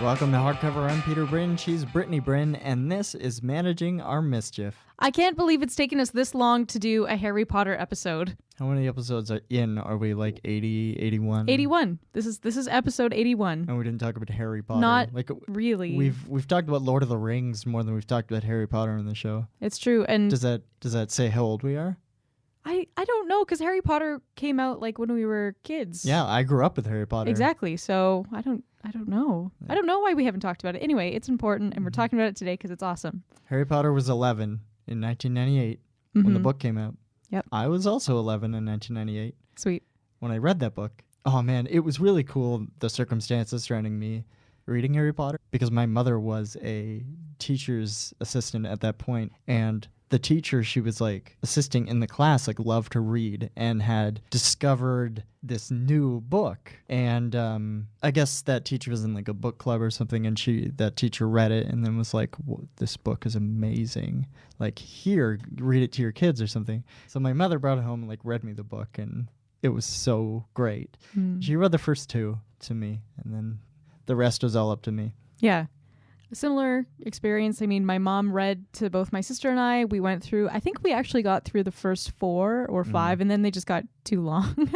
Welcome to Hardcover. I'm Peter Bryn. She's Brittany Bryn, and this is Managing Our Mischief. I can't believe it's taken us this long to do a Harry Potter episode. How many episodes are in? Are we like 80, 81? 81. This is episode 81. And we didn't talk about Harry Potter. Not like really. We've talked about Lord of the Rings more than we've talked about Harry Potter in the show. It's true. And Does that say how old we are? I don't know, because Harry Potter came out like when we were kids. Yeah, I grew up with Harry Potter. Exactly. So I don't know. I don't know why we haven't talked about it. Anyway, it's important, and we're talking about it today because it's awesome. Harry Potter was 11 in 1998 when the book came out. Yep. I was also 11 in 1998. Sweet. When I read that book. Oh man, it was really cool, the circumstances surrounding me reading Harry Potter, because my mother was a teacher's assistant at that point, and the teacher she was like assisting in the class like loved to read and had discovered this new book, and I guess that teacher was in like a book club or something, and that teacher read it and then was like, this book is amazing, like here, read it to your kids or something. So my mother brought it home and like read me the book, and it was so great. She read the first two to me, and then the rest was all up to me. Yeah. A similar experience. I mean, my mom read to both my sister and I. We went through, I think we actually got through the first 4 or 5, and then they just got too long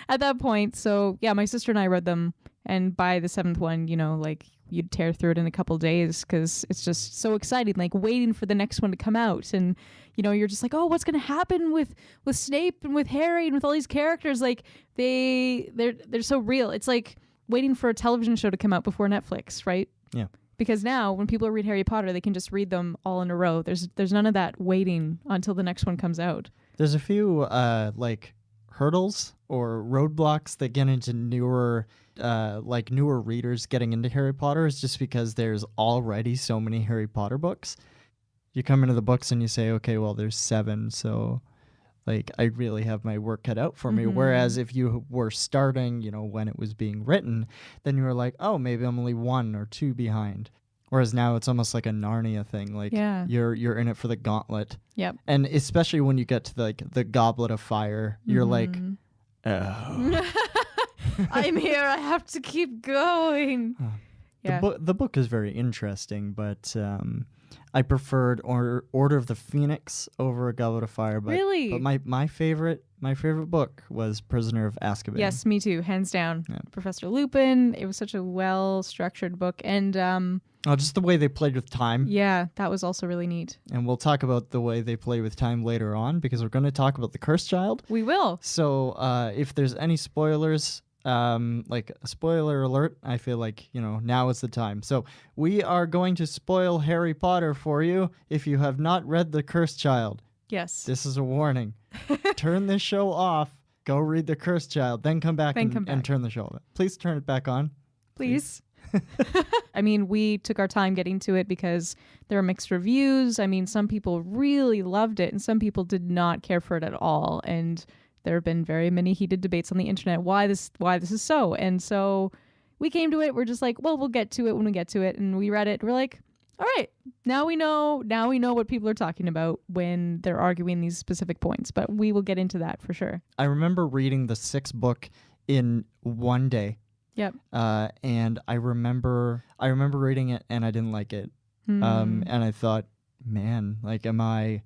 at that point. So yeah, my sister and I read them, and by the 7th one, you know, like you'd tear through it in a couple days because it's just so exciting, like waiting for the next one to come out. And, you know, you're just like, oh, what's going to happen with Snape and with Harry and with all these characters? Like they're so real. It's like waiting for a television show to come out before Netflix, right? Yeah. Because now when people read Harry Potter, they can just read them all in a row. There's none of that waiting until the next one comes out. There's a few like hurdles or roadblocks that get into newer readers getting into Harry Potter, is just because there's already so many Harry Potter books. You come into the books and you say, okay, well, there's 7, so like I really have my work cut out for me. Whereas if you were starting, you know, when it was being written, then you were like, oh, maybe I'm only 1 or 2 behind. Whereas now it's almost like a Narnia thing. Like you're in it for the gauntlet. Yep. And especially when you get to the Goblet of Fire, you're like, oh. I'm here. I have to keep going. Yeah. The book is very interesting, but I preferred Order of the Phoenix over A Goblet of Fire. But, really? But my favorite book was Prisoner of Azkaban. Yes, me too, hands down. Yeah. Professor Lupin. It was such a well-structured book, and just the way they played with time. Yeah, that was also really neat. And we'll talk about the way they play with time later on, because we're going to talk about the Cursed Child. We will. So if there's any spoilers, like a spoiler alert, I feel like, you know, now is the time. So we are going to spoil Harry Potter for you if you have not read The Cursed Child. Yes. This is a warning. Turn this show off, go read The Cursed Child, then come back and turn the show off. Please turn it back on. Please. I mean, we took our time getting to it because there are mixed reviews. I mean, some people really loved it and some people did not care for it at all. And there have been very many heated debates on the internet why this is so. And so we came to it. We're just like, well, we'll get to it when we get to it. And we read it. We're like, all right, now we know what people are talking about when they're arguing these specific points. But we will get into that for sure. I remember reading the 6th book in one day. Yep. And I remember reading it and I didn't like it. And I thought, man, like, am I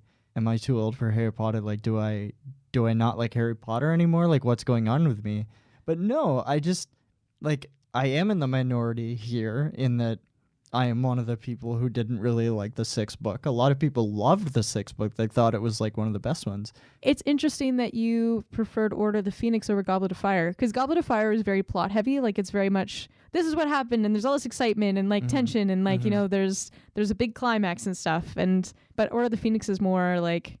too old for Harry Potter? Like, do I not like Harry Potter anymore? Like, what's going on with me? But no, I just, like, I am in the minority here in that I am one of the people who didn't really like the 6th book. A lot of people loved the 6th book. They thought it was like one of the best ones. It's interesting that you preferred Order of the Phoenix over Goblet of Fire, because Goblet of Fire is very plot heavy. Like, it's very much, this is what happened, and there's all this excitement and like tension and like, you know, there's a big climax and stuff. But Order of the Phoenix is more like,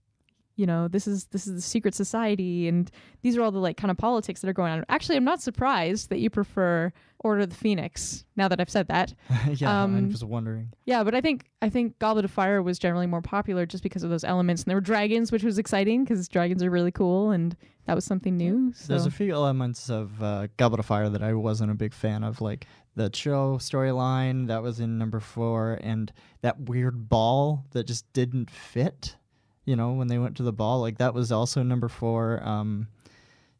you know, this is the secret society, and these are all the like kind of politics that are going on. Actually, I'm not surprised that you prefer Order of the Phoenix, now that I've said that. Yeah, I'm just wondering. Yeah, but I think Goblet of Fire was generally more popular just because of those elements, and there were dragons, which was exciting because dragons are really cool, and that was something new. So. There's a few elements of Goblet of Fire that I wasn't a big fan of, like the Cho storyline that was in number 4, and that weird ball that just didn't fit. You know, when they went to the ball, like that was also number 4.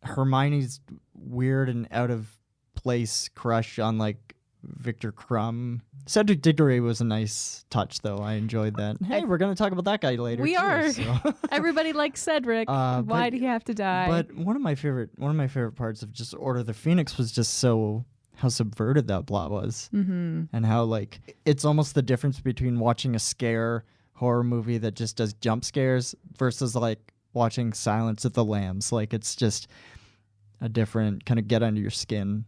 Hermione's weird and out of place crush on like Victor Crumb. Cedric Diggory was a nice touch, though. I enjoyed that. Hey, we're going to talk about that guy later. We too, are. So. Everybody likes Cedric. Why did he have to die? But one of my favorite parts of just Order of the Phoenix was just how subverted that plot was, and how like it's almost the difference between watching a scare horror movie that just does jump scares versus like watching Silence of the Lambs. Like it's just a different kind of get under your skin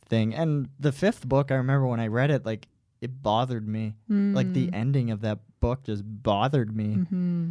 thing. And the fifth book, I remember when I read it, like it bothered me. Like the ending of that book just bothered me.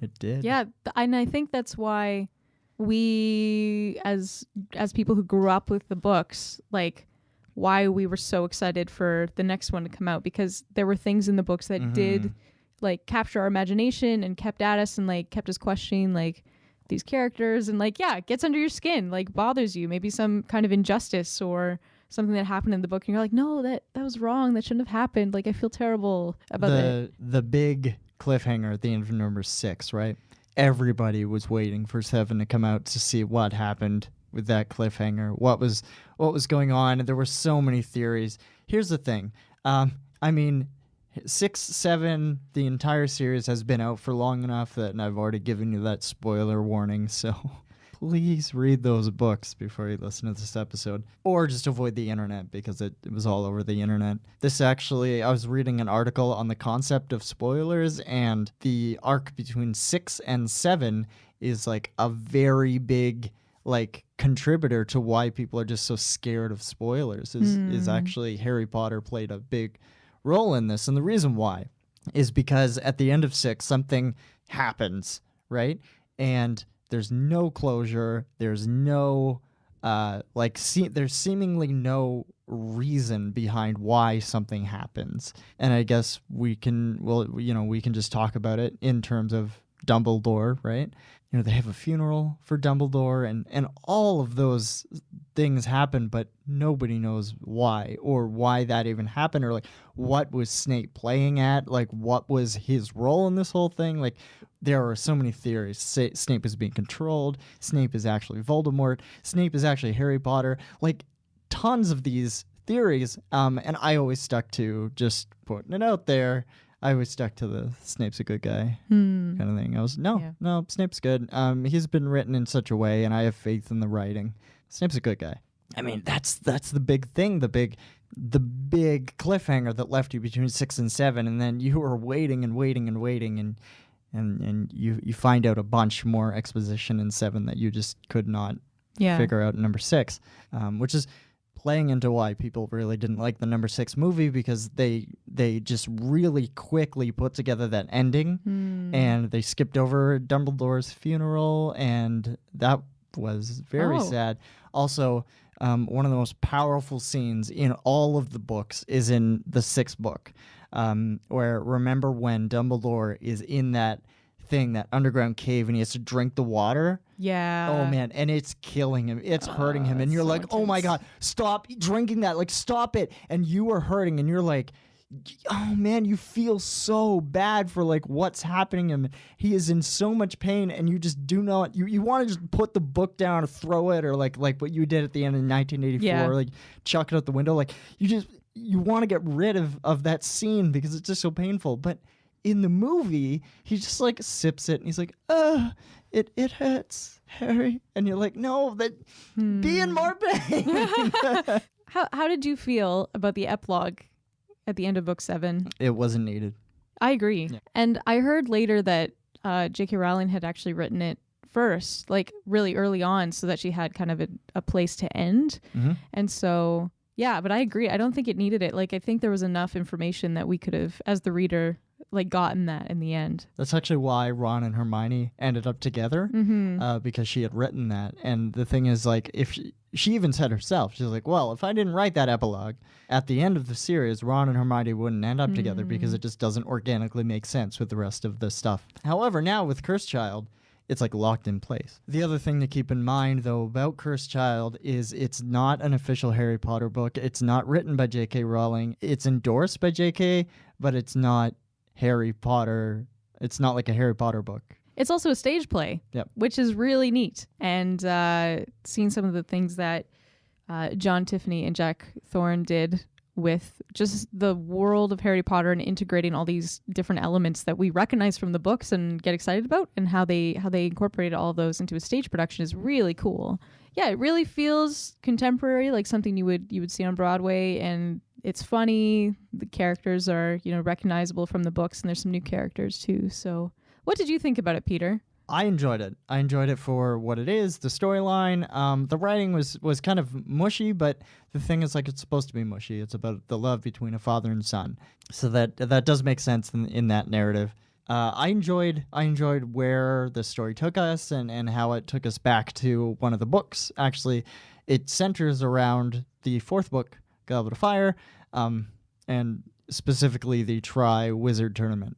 It did. Yeah, and I think that's why we, as people who grew up with the books, like why we were so excited for the next one to come out, because there were things in the books that did like capture our imagination and kept at us and like kept us questioning like these characters, and like, yeah, it gets under your skin, like bothers you, maybe some kind of injustice or something that happened in the book and you're like, no, that was wrong, that shouldn't have happened, like I feel terrible about it. The big cliffhanger at the end of number 6, right? Everybody was waiting for 7 to come out to see what happened with that cliffhanger, what was going on, and there were so many theories. Here's the thing, I mean, 6, 7, the entire series has been out for long enough that, and I've already given you that spoiler warning, so please read those books before you listen to this episode, or just avoid the internet because it was all over the internet. This actually, I was reading an article on the concept of spoilers, and the arc between 6 and 7 is like a very big like contributor to why people are just so scared of spoilers. Is actually Harry Potter played a big role in this, and the reason why is because at the end of 6 something happens, right? And there's no closure, there's no there's seemingly no reason behind why something happens. And I guess we can just talk about it in terms of Dumbledore, right? You know, they have a funeral for Dumbledore, and all of those things happen, but nobody knows why, or why that even happened, or like what was Snape playing at, like what was his role in this whole thing. Like there are so many theories. Snape is being controlled, Snape is actually Voldemort, Snape is actually Harry Potter, like tons of these theories, and I always stuck to just putting it out there. I always stuck to the Snape's a good guy kind of thing. I was, no, Snape's good. He's been written in such a way, and I have faith in the writing. Snape's a good guy. I mean, that's the big thing, the big cliffhanger that left you between 6 and 7, and then you were waiting and waiting and waiting, and you find out a bunch more exposition in 7 that you just could not figure out in number 6, which is playing into why people really didn't like the number 6 movie, because they just really quickly put together that ending, and they skipped over Dumbledore's funeral, and that was very sad. Also, one of the most powerful scenes in all of the books is in the 6th book, where remember when Dumbledore is in that thing, that underground cave, and he has to drink the water. Yeah. Oh man, and it's killing him. It's hurting him, and you're so like, intense. "Oh my god, stop drinking that! Like, stop it!" And you are hurting, and you're like, "Oh man," you feel so bad for like what's happening to him. He is in so much pain, and you just do not. You want to just put the book down or throw it, or like what you did at the end of 1984, like chuck it out the window. Like you want to get rid of that scene because it's just so painful, but in the movie, he just like sips it and he's like, it hurts, Harry. And you're like, no, be in more pain. How did you feel about the epilogue at the end of book 7? It wasn't needed. I agree. Yeah. And I heard later that J.K. Rowling had actually written it first, like really early on, so that she had kind of a place to end. And so, yeah, but I agree. I don't think it needed it. Like, I think there was enough information that we could have, as the reader, like gotten that in the end. That's actually why Ron and Hermione ended up together, because she had written that. And the thing is, like, if she even said herself, she's like, well, if I didn't write that epilogue at the end of the series, Ron and Hermione wouldn't end up together because it just doesn't organically make sense with the rest of the stuff. However, now with Cursed Child, it's like locked in place. The other thing to keep in mind, though, about Cursed Child is it's not an official Harry Potter book. It's not written by J.K. Rowling. It's endorsed by J.K., but it's not Harry Potter. It's not like a Harry Potter book. It's also a stage play, which is really neat. And seeing some of the things that John Tiffany and Jack Thorne did with just the world of Harry Potter and integrating all these different elements that we recognize from the books and get excited about, and how they incorporated all of those into a stage production is really cool. Yeah, it really feels contemporary, like something you would see on Broadway, and it's funny. The characters are, recognizable from the books, and there's some new characters too. So, what did you think about it, Peter? I enjoyed it. I enjoyed it for what it is, the storyline. The writing was kind of mushy, but the thing is, like, it's supposed to be mushy. It's about the love between a father and son. So that does make sense in that narrative. I enjoyed where the story took us and how it took us back to one of the books. Actually, it centers around the fourth book, Goblet of Fire, and specifically the Tri-Wizard Tournament.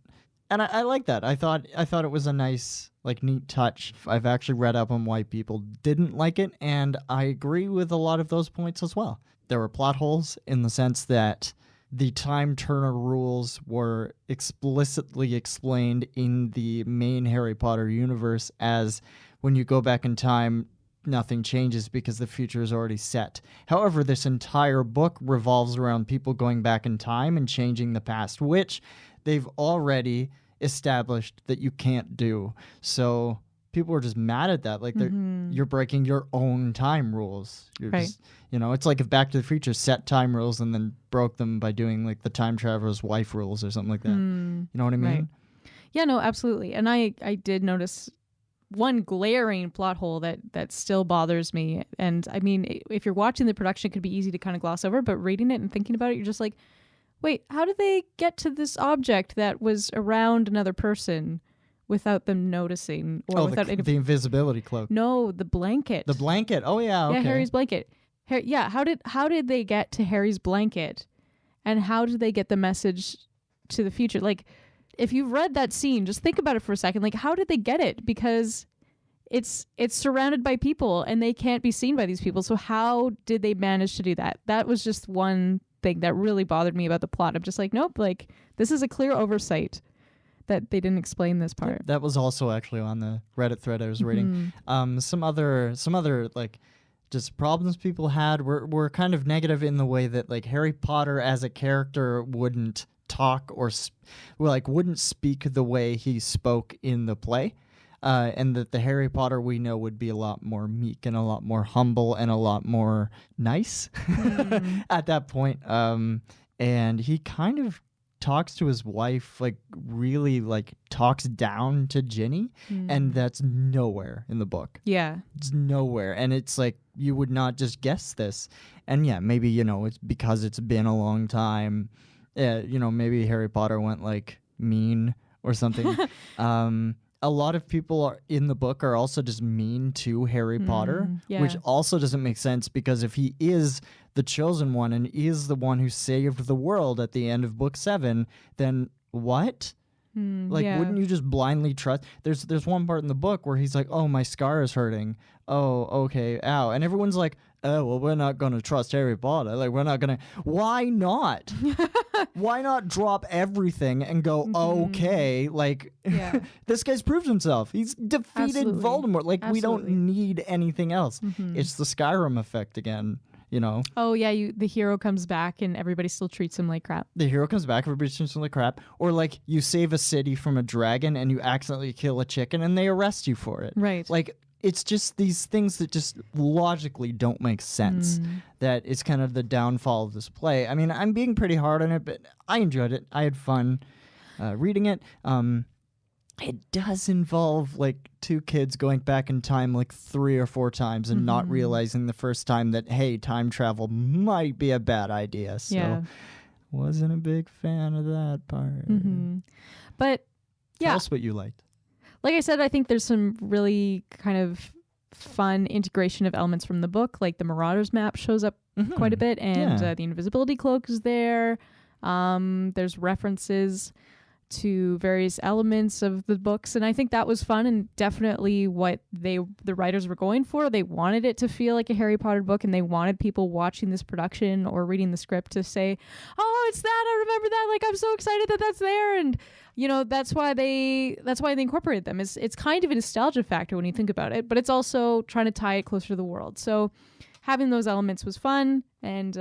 And I like that. I thought it was a nice, neat touch. I've actually read up on why people didn't like it, and I agree with a lot of those points as well. There were plot holes in the sense that the time turner rules were explicitly explained in the main Harry Potter universe as when you go back in time, nothing changes because the future is already set. However, this entire book revolves around people going back in time and changing the past, which they've already established that you can't do. So people are just mad at that. Like, you're breaking your own time rules. You're right. just, it's like if Back to the Future set time rules and then broke them by doing like the time traveler's wife rules or something like that. You know what I mean? Right. Yeah, no, absolutely. And I did notice one glaring plot hole that still bothers me. And I mean, if you're watching the production, it could be easy to kind of gloss over, but reading it and thinking about it, you're just like, wait, how did they get to this object that was around another person without them noticing? Or without the invisibility cloak. No, the blanket. The blanket. Oh yeah, okay. Yeah, Harry's blanket. How did they get to Harry's blanket, and how did they get the message to the future? Like, if you've read that scene, just think about it for a second. Like, how did they get it? Because it's surrounded by people, and they can't be seen by these people. So how did they manage to do that? That was just one thing that really bothered me about the plot. I'm just like, nope, like, this is a clear oversight that they didn't explain this part. That was also actually on the Reddit thread I was reading. Some other like just problems people had were kind of negative in the way that, like, Harry Potter as a character wouldn't talk or wouldn't speak the way he spoke in the play. And that the Harry Potter we know would be a lot more meek and a lot more humble and a lot more nice at that point. And he kind of talks to his wife, like, really, like, talks down to Ginny, and that's nowhere in the book. Yeah. It's nowhere. And it's like, you would not just guess this. And yeah, maybe, it's because it's been a long time. Maybe Harry Potter went, like, mean or something. A lot of people in the book are also just mean to Harry Potter, which also doesn't make sense, because if he is the chosen one and is the one who saved the world at the end of book 7, then what? Wouldn't you just blindly trust? There's one part in the book where he's like, oh, my scar is hurting. Oh, okay, ow. And everyone's like, oh, well, we're not going to trust Harry Potter. Like, we're not going to. Why not? Why not drop everything and go, okay, like, this guy's proved himself. He's defeated Voldemort. Like, we don't need anything else. It's the Skyrim effect again, Oh, yeah, the hero comes back and everybody still treats him like crap. The hero comes back, everybody treats him like crap. Or, like, you save a city from a dragon and you accidentally kill a chicken and they arrest you for it. Right. Like, it's just these things that just logically don't make sense. That is kind of the downfall of this play. I mean, I'm being pretty hard on it, but I enjoyed it. I had fun reading it. It does involve, like, 2 kids going back in time, like, 3 or 4 times and not realizing the first time that, hey, time travel might be a bad idea. So wasn't a big fan of that part. But, yeah. Tell us what you liked. Like I said, I think there's some really kind of fun integration of elements from the book. Like, the Marauders map shows up quite a bit, and the invisibility cloak is there. There's references to various elements of the books, and I think that was fun and definitely what the writers were going for. They wanted it to feel like a Harry Potter book, and they wanted people watching this production or reading the script to say, oh, it's that, I remember that, like, I'm so excited that that's there. And that's why they incorporated them. It's kind of a nostalgia factor when you think about it, but it's also trying to tie it closer to the world. So having those elements was fun, and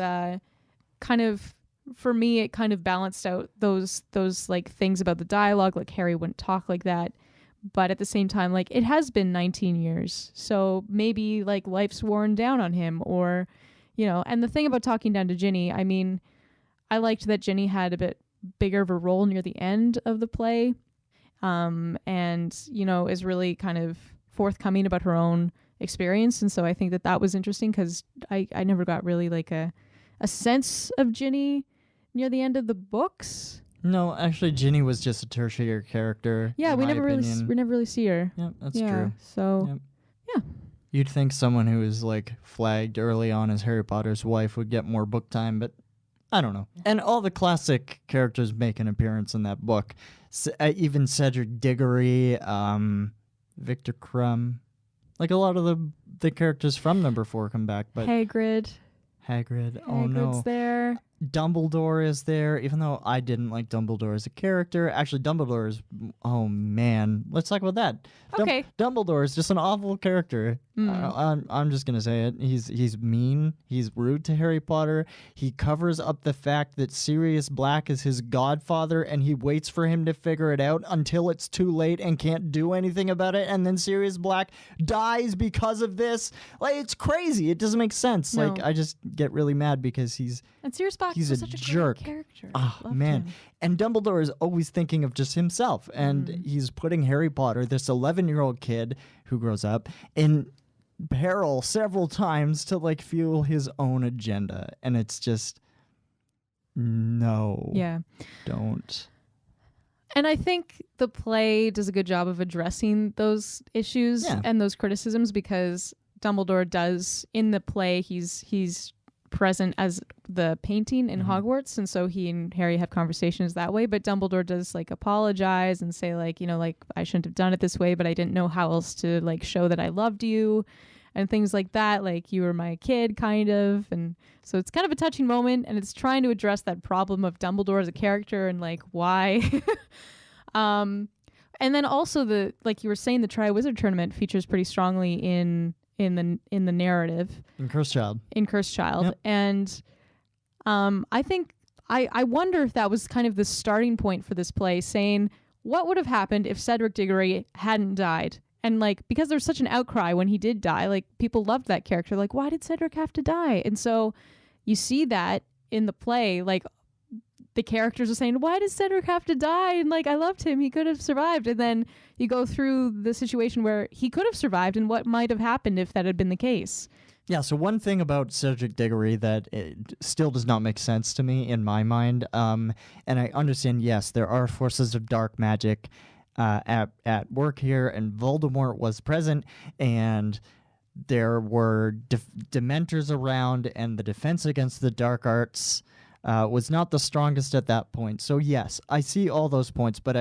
kind of for me, it kind of balanced out those like things about the dialogue, like Harry wouldn't talk like that. But at the same time, like, it has been 19 years. So maybe like life's worn down on him, or, you know, and the thing about talking down to Ginny, I mean, I liked that Ginny had a bit bigger of a role near the end of the play. And, you know, is really kind of forthcoming about her own experience. And so I think that was interesting, because I never got really like a sense of Ginny near the end of the books. No, actually, Ginny was just a tertiary character. Yeah, we never really see her. Yeah, that's true. So, Yep. yeah. You'd think someone who is like flagged early on as Harry Potter's wife would get more book time, but I don't know. And all the classic characters make an appearance in that book. Even Cedric Diggory, Victor Crumb, like a lot of the characters from number 4 come back. But Hagrid. Oh no. Hagrid's there. Dumbledore is there, even though I didn't like Dumbledore as a character. Actually, Dumbledore is, oh man, let's talk about that. Okay. Dumbledore is just an awful character. I'm just gonna say it. He's mean. He's rude to Harry Potter. He covers up the fact that Sirius Black is his godfather, and he waits for him to figure it out until it's too late and can't do anything about it. And then Sirius Black dies because of this. Like, it's crazy. It doesn't make sense. No. Like, I just get really mad because And Sirius Black he's was a such a jerk. great character. Oh, Loved man. him. And Dumbledore is always thinking of just himself. And he's putting Harry Potter, this 11-year-old kid who grows up, in peril several times to like fuel his own agenda. And it's just, no. Yeah. Don't. And I think the play does a good job of addressing those issues and those criticisms, because Dumbledore does, in the play, he's present as the painting in Hogwarts, and so he and Harry have conversations that way. But Dumbledore does like apologize and say, like, you know, like, I shouldn't have done it this way, but I didn't know how else to like show that I loved you, and things like that, like, you were my kid, kind of. And so it's kind of a touching moment, and it's trying to address that problem of Dumbledore as a character and like why. And then also, the, like you were saying, the Triwizard Tournament features pretty strongly in the narrative In Cursed Child. Yep. And I think I wonder if that was kind of the starting point for this play, saying what would have happened if Cedric Diggory hadn't died. And like, because there's such an outcry when he did die, like, people loved that character, like, why did Cedric have to die? And so you see that in the play, like, the characters are saying, why does Cedric have to die? And like, I loved him, he could have survived. And then you go through the situation where he could have survived and what might have happened if that had been the case. Yeah, so one thing about Cedric Diggory that it still does not make sense to me in my mind, and I understand, yes, there are forces of dark magic at work here, and Voldemort was present, and there were Dementors around, and the defense against the dark arts was not the strongest at that point. So yes, I see all those points, but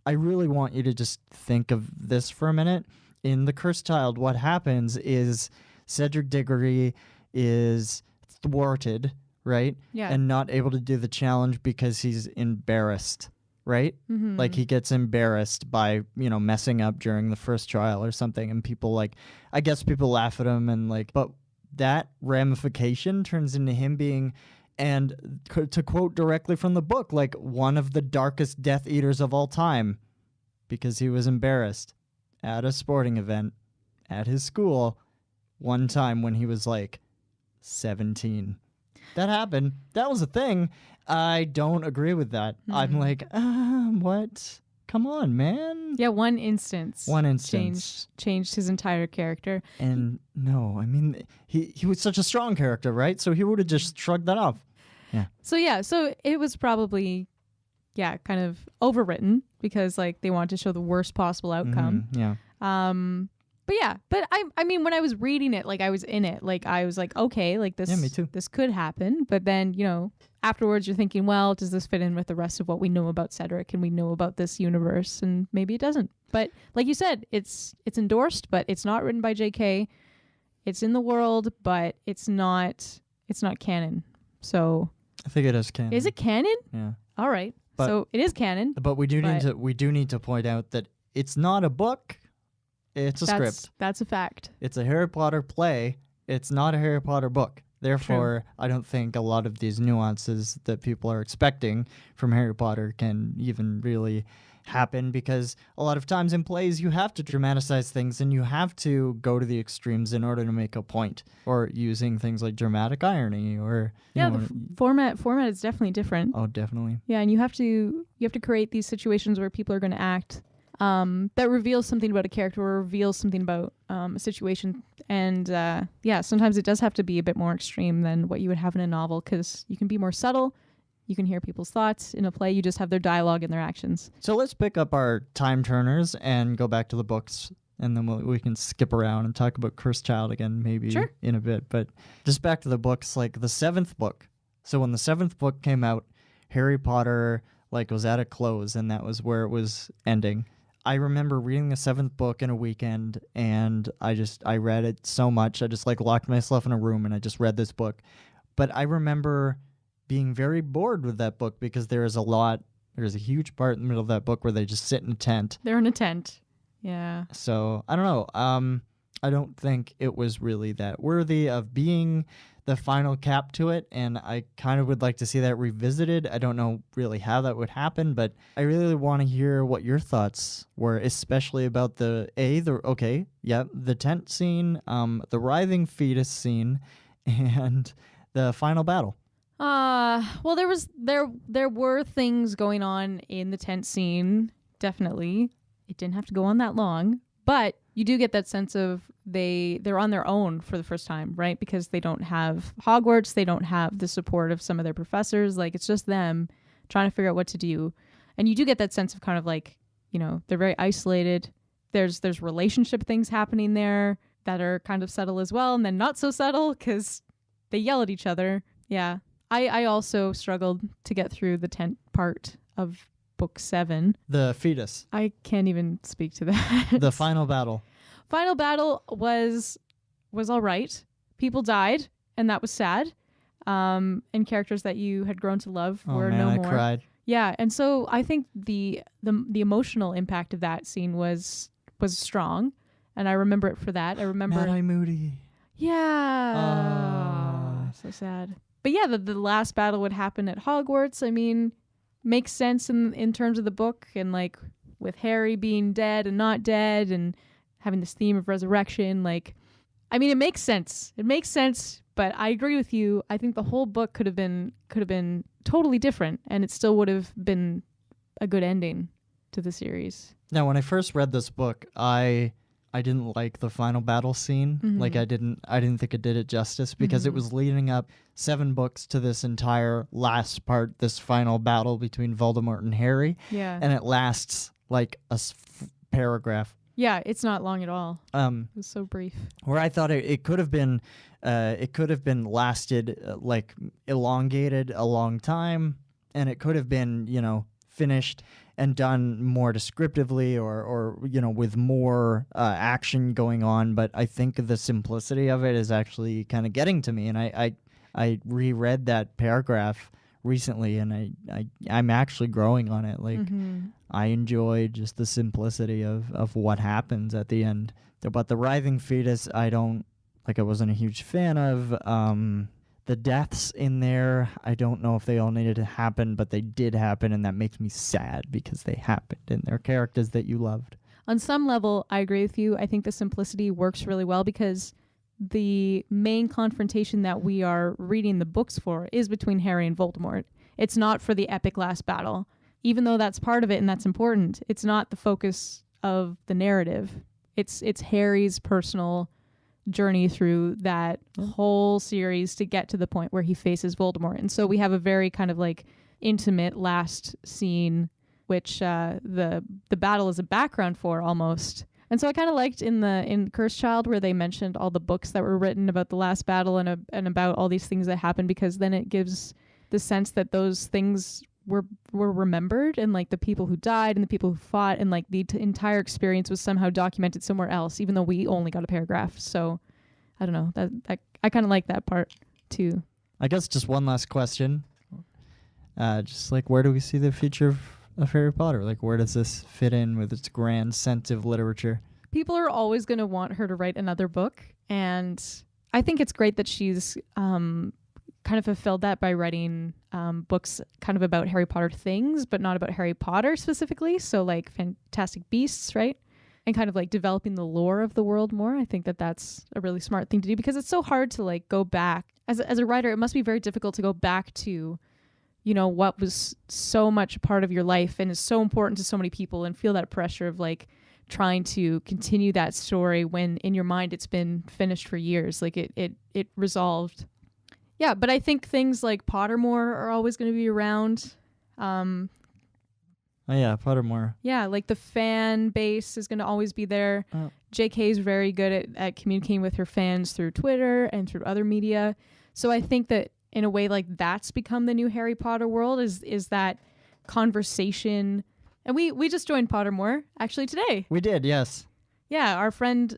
I really want you to just think of this for a minute. In The Cursed Child, what happens is Cedric Diggory is thwarted, right? Yeah. And not able to do the challenge because he's embarrassed, right? Mm-hmm. Like, he gets embarrassed by, you know, messing up during the first trial or something, and people, like, I guess people laugh at him, and like, but that ramification turns into him being, and to quote directly from the book, like, one of the darkest Death Eaters of all time, because he was embarrassed at a sporting event at his school one time when he was like 17. That happened. That was a thing. I don't agree with that. I'm like, what? Come on, man. Yeah, one instance changed his entire character. And no, I mean, he was such a strong character, right? So he would have just shrugged that off. Yeah. So it was probably, kind of overwritten, because like they wanted to show the worst possible outcome. Yeah. But I mean, when I was reading it, like, I was in it, like, I was like, okay, like, this, me too. This could happen. But then, you know, afterwards you're thinking, well, does this fit in with the rest of what we know about Cedric and we know about this universe? And maybe it doesn't. But like you said, it's endorsed, but it's not written by JK. It's in the world, but it's not canon. So I think it is canon. Is it canon? Yeah. All right. But, so it is canon. But we do need to point out that it's not a book. It's a script. That's a fact. It's a Harry Potter play. It's not a Harry Potter book. Therefore, I don't think a lot of these nuances that people are expecting from Harry Potter can even really happen, because a lot of times in plays you have to dramatize things and you have to go to the extremes in order to make a point, or using things like dramatic irony or format is definitely different. Oh, definitely. Yeah, and you have to create these situations where people are going to act that reveals something about a character or reveals something about a situation. And sometimes it does have to be a bit more extreme than what you would have in a novel, because you can be more subtle. You can hear people's thoughts. In a play, you just have their dialogue and their actions. So let's pick up our time turners and go back to the books, and then we can skip around and talk about Cursed Child again maybe in a bit. But just back to the books, like the 7th book. So when the 7th book came out, Harry Potter was at a close, and that was where it was ending. I remember reading the 7th book in a weekend, and I read it so much. I just locked myself in a room and I just read this book. But I remember being very bored with that book, because there's a huge part in the middle of that book where they just sit in a tent. They're in a tent. Yeah. So I don't know. I don't think it was really that worthy of being the final cap to it, and I kind of would like to see that revisited. I don't know really how that would happen, but I really want to hear what your thoughts were, especially about the tent scene, the writhing fetus scene, and the final battle. Well, there were things going on in the tent scene. Definitely, it didn't have to go on that long, but you do get that sense of they're on their own for the first time, right? Because they don't have Hogwarts, they don't have the support of some of their professors. It's just them trying to figure out what to do, and you do get that sense of kind of they're very isolated. There's relationship things happening there that are kind of subtle as well, and then not so subtle because they yell at each other. Yeah. I also struggled to get through the tent part of book 7. The fetus. I can't even speak to that. The final battle. Final battle was all right. People died, and that was sad. And characters that you had grown to love were no more. I cried. Yeah, and so I think the emotional impact of that scene was strong, and I remember it for that. I remember Mad-Eye Moody. Yeah. So sad. But yeah, the last battle would happen at Hogwarts. I mean, makes sense in terms of the book, and with Harry being dead and not dead, and having this theme of resurrection. It makes sense. It makes sense. But I agree with you. I think the whole book could have been totally different, and it still would have been a good ending to the series. Now, when I first read this book, I didn't like the final battle scene. Mm-hmm. I didn't think it did it justice, because it was leading up 7 books to this entire last part, this final battle between Voldemort and Harry. Yeah. And it lasts paragraph. Yeah, it's not long at all. It was so brief. Where I thought it could have been lasted elongated a long time, and it could have been finished and done more descriptively or with more action going on. But I think the simplicity of it is actually kind of getting to me, and I reread that paragraph recently, and I'm actually growing on it. I enjoy just the simplicity of what happens at the end. But the writhing fetus, I wasn't a huge fan of. The deaths in there, I don't know if they all needed to happen, but they did happen, and that makes me sad because they happened, and they're characters that you loved. On some level, I agree with you. I think the simplicity works really well, because the main confrontation that we are reading the books for is between Harry and Voldemort. It's not for the epic last battle. Even though that's part of it and that's important, it's not the focus of the narrative. It's Harry's personal journey through that whole series to get to the point where he faces Voldemort. And so we have a very kind of intimate last scene, which the battle is a background for almost. And so I kind of liked in Cursed Child where they mentioned all the books that were written about the last battle and about all these things that happened, because then it gives the sense that those things were remembered, and the people who died and the people who fought, and the entire experience was somehow documented somewhere else, even though we only got a paragraph. So I don't know, that I kind of like that part too. I guess just one last question. Just where do we see the future of Harry Potter? Where does this fit in with its grand sense of literature? People are always going to want her to write another book, and I think it's great that she's kind of fulfilled that by writing books kind of about Harry Potter things, but not about Harry Potter specifically. So like Fantastic Beasts, right? And kind of like developing the lore of the world more. I think that that's a really smart thing to do, because it's so hard to like go back as a writer. It must be very difficult to go back to, you know, what was so much a part of your life and is so important to so many people, and feel that pressure of like trying to continue that story when in your mind it's been finished for years. Like it resolved. Yeah, but I think things like Pottermore are always going to be around. Oh yeah, Pottermore. Yeah, like the fan base is going to always be there. JK is very good at communicating with her fans through Twitter and through other media. So I think that in a way, like, that's become the new Harry Potter world, is that conversation. And we just joined Pottermore actually today. We did, yes. Yeah, our friend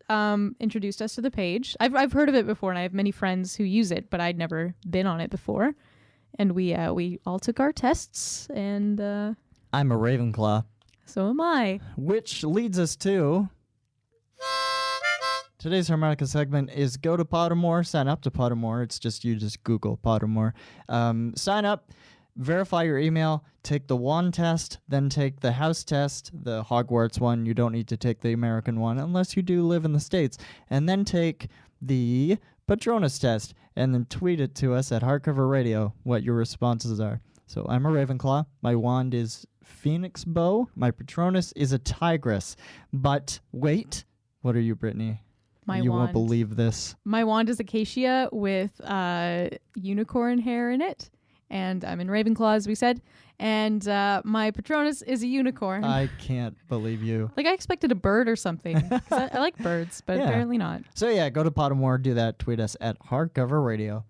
introduced us to the page. I've heard of it before, and I have many friends who use it, but I'd never been on it before. And we all took our tests, and I'm a Ravenclaw. so am I. Which leads us to today's harmonica segment is go to Pottermore, sign up to Pottermore. It's just Google Pottermore. Sign up, verify your email, take the wand test, then take the house test, the Hogwarts one. You don't need to take the American one unless you do live in the States. And then take the Patronus test, and then tweet it to us at Hardcover Radio what your responses are. So I'm a Ravenclaw. My wand is Phoenix Bow. My Patronus is a Tigress. But wait, what are you, Brittany? You won't believe this. My wand is Acacia with unicorn hair in it. And I'm in Ravenclaw, as we said. And my Patronus is a unicorn. I can't believe you. Like, I expected a bird or something. 'Cause I like birds, but Yeah. apparently not. So yeah, go to Pottermore, do that, tweet us at Hardcover Radio.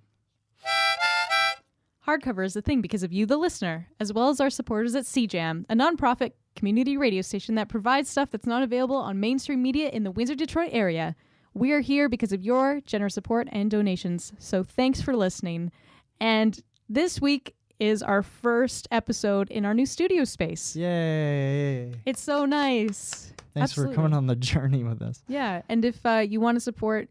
Hardcover is a thing because of you, the listener, as well as our supporters at CJAM, a nonprofit community radio station that provides stuff that's not available on mainstream media in the Windsor-Detroit area. We are here because of your generous support and donations, so thanks for listening. And this week is our first episode in our new studio space. Yay! It's so nice. Thanks Absolutely. for coming on the journey with us. Yeah, and if you want to support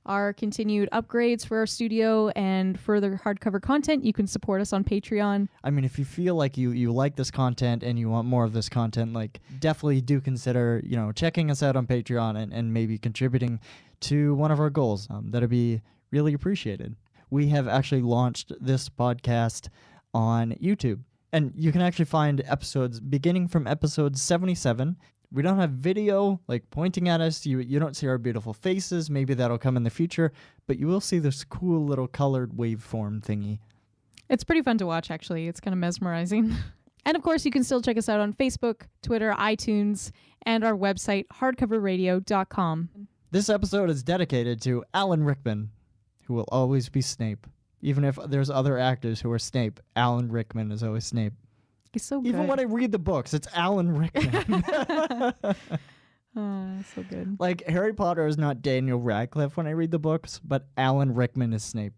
our continued upgrades for our studio and further hardcover content, you can support us on Patreon. I mean, if you feel like you like this content and you want more of this content, like, definitely do consider, checking us out on Patreon and maybe contributing to one of our goals. That'd be really appreciated. We have actually launched this podcast on YouTube, and you can actually find episodes beginning from episode 77. We don't have video like pointing at us. You don't see our beautiful faces. Maybe that'll come in the future, but you will see this cool little colored waveform thingy. It's pretty fun to watch, actually. It's kind of mesmerizing. And of course, you can still check us out on Facebook, Twitter, iTunes, and our website, hardcoverradio.com. This episode is dedicated to Alan Rickman, who will always be Snape. Even if there's other actors who are Snape, Alan Rickman is always Snape. He's so good. Even when I read the books, it's Alan Rickman. So good. Like, Harry Potter is not Daniel Radcliffe when I read the books, but Alan Rickman is Snape.